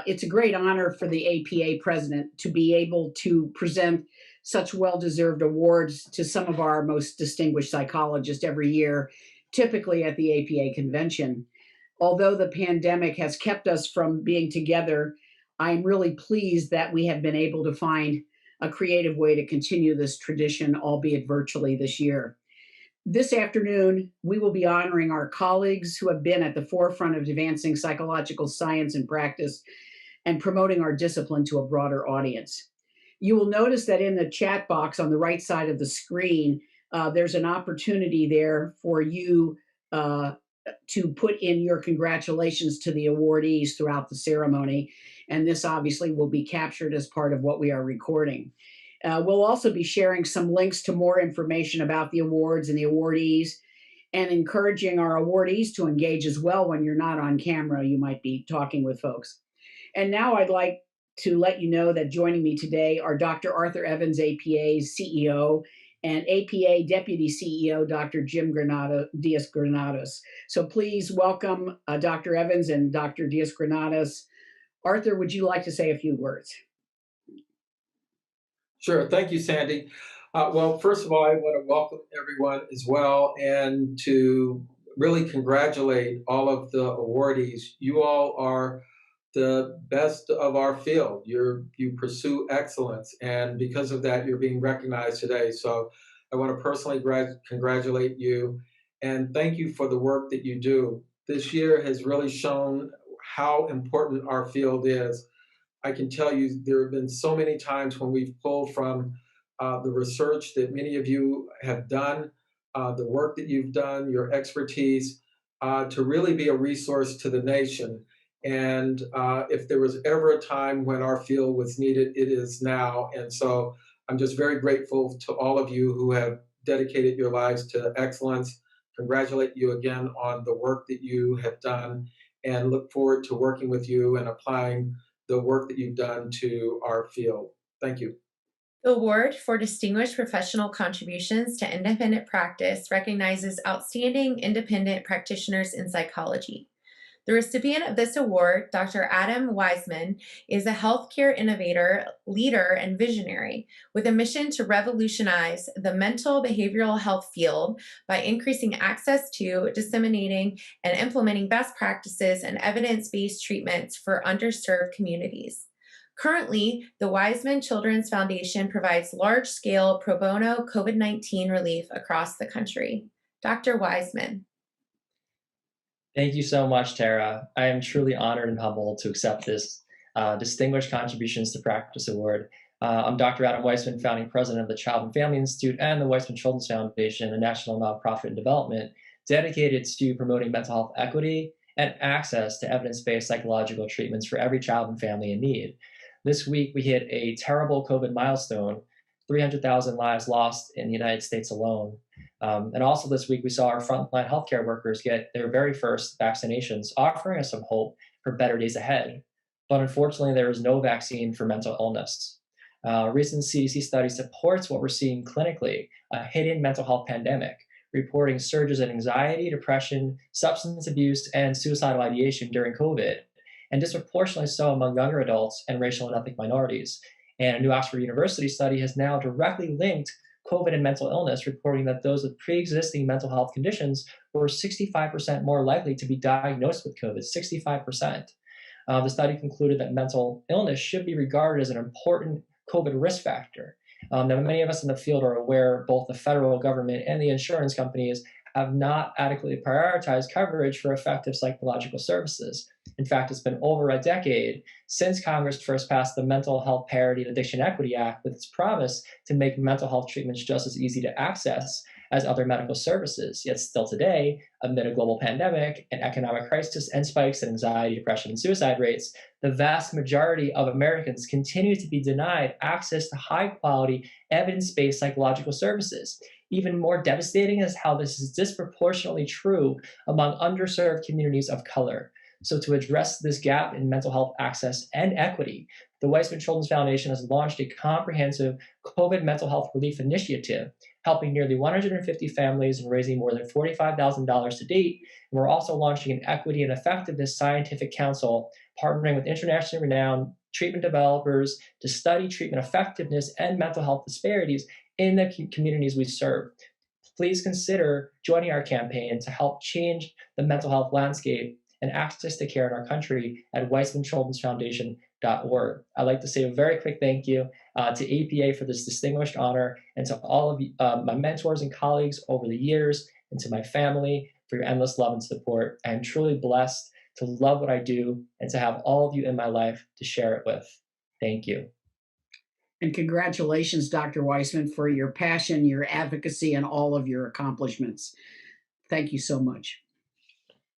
It's a great honor for the APA president to be able to present such well-deserved awards to some of our most distinguished psychologists every year, typically at the APA convention. Although the pandemic has kept us from being together, I'm really pleased that we have been able to find a creative way to continue this tradition, albeit virtually this year. This afternoon, we will be honoring our colleagues who have been at the forefront of advancing psychological science and practice and promoting our discipline to a broader audience. You will notice that in the chat box on the right side of the screen, there's an opportunity there for you to put in your congratulations to the awardees throughout the ceremony. And this obviously will be captured as part of what we are recording. We'll also be sharing some links to more information about the awards and the awardees, and encouraging our awardees to engage as well. When you're not on camera, you might be talking with folks. And now I'd like to let you know that joining me today are Dr. Arthur Evans, APA's CEO, and APA Deputy CEO, Dr. Jim Diaz-Granados. So please welcome Dr. Evans and Dr. Diaz-Granados. Arthur, would you like to say a few words? Sure. Thank you, Sandy. Well, first of all, I want to welcome everyone as well and to really congratulate all of the awardees. You all are the best of our field. You pursue excellence, and because of that, you're being recognized today. So I want to personally congratulate you and thank you for the work that you do. This year has really shown how important our field is. I can tell you there have been so many times when we've pulled from the research that many of you have done, the work that you've done, your expertise, to really be a resource to the nation. And if there was ever a time when our field was needed, it is now. And so I'm just very grateful to all of you who have dedicated your lives to excellence. Congratulate you again on the work that you have done, and look forward to working with you and applying the work that you've done to our field. Thank you. The award for distinguished professional contributions to independent practice recognizes outstanding independent practitioners in psychology. The recipient of this award, Dr. Adam Weissman, is a healthcare innovator, leader, and visionary with a mission to revolutionize the mental behavioral health field by increasing access to, disseminating, and implementing best practices and evidence-based treatments for underserved communities. Currently, the Weissman Children's Foundation provides large-scale pro bono COVID-19 relief across the country. Dr. Weissman. Thank you so much, Tara. I am truly honored and humbled to accept this Distinguished Contributions to Practice Award. I'm Dr. Adam Weissman, founding president of the Child and Family Institute and the Weissman Children's Foundation, a national nonprofit in development dedicated to promoting mental health equity and access to evidence-based psychological treatments for every child and family in need. This week, we hit a terrible COVID milestone, 300,000 lives lost in the United States alone. And also this week, we saw our frontline healthcare workers get their very first vaccinations, offering us some hope for better days ahead. But unfortunately, there is no vaccine for mental illness. A recent CDC study supports what we're seeing clinically, a hidden mental health pandemic, reporting surges in anxiety, depression, substance abuse, and suicidal ideation during COVID, and disproportionately so among younger adults and racial and ethnic minorities. And a new Oxford University study has now directly linked COVID and mental illness, reporting that those with pre-existing mental health conditions were 65% more likely to be diagnosed with COVID, 65%. The study concluded that mental illness should be regarded as an important COVID risk factor. Now, many of us in the field are aware both the federal government and the insurance companies have not adequately prioritized coverage for effective psychological services. In fact, it's been over a decade since Congress first passed the Mental Health Parity and Addiction Equity Act with its promise to make mental health treatments just as easy to access as other medical services. Yet still today, amid a global pandemic, an economic crisis, and spikes in anxiety, depression, and suicide rates, the vast majority of Americans continue to be denied access to high-quality, evidence-based psychological services. Even more devastating is how this is disproportionately true among underserved communities of color. So to address this gap in mental health access and equity, the Weissman Children's Foundation has launched a comprehensive COVID mental health relief initiative helping nearly 150 families and raising more than $45,000 to date. And we're also launching an Equity and Effectiveness Scientific Council, partnering with internationally renowned treatment developers to study treatment effectiveness and mental health disparities in the communities we serve. Please consider joining our campaign to help change the mental health landscape and access to care in our country at weissmanchildrensfoundation.org. I'd like to say a very quick thank you to APA for this distinguished honor, and to all of my mentors and colleagues over the years, and to my family for your endless love and support. I am truly blessed to love what I do and to have all of you in my life to share it with. Thank you. And congratulations, Dr. Weissman, for your passion, your advocacy, and all of your accomplishments. Thank you so much.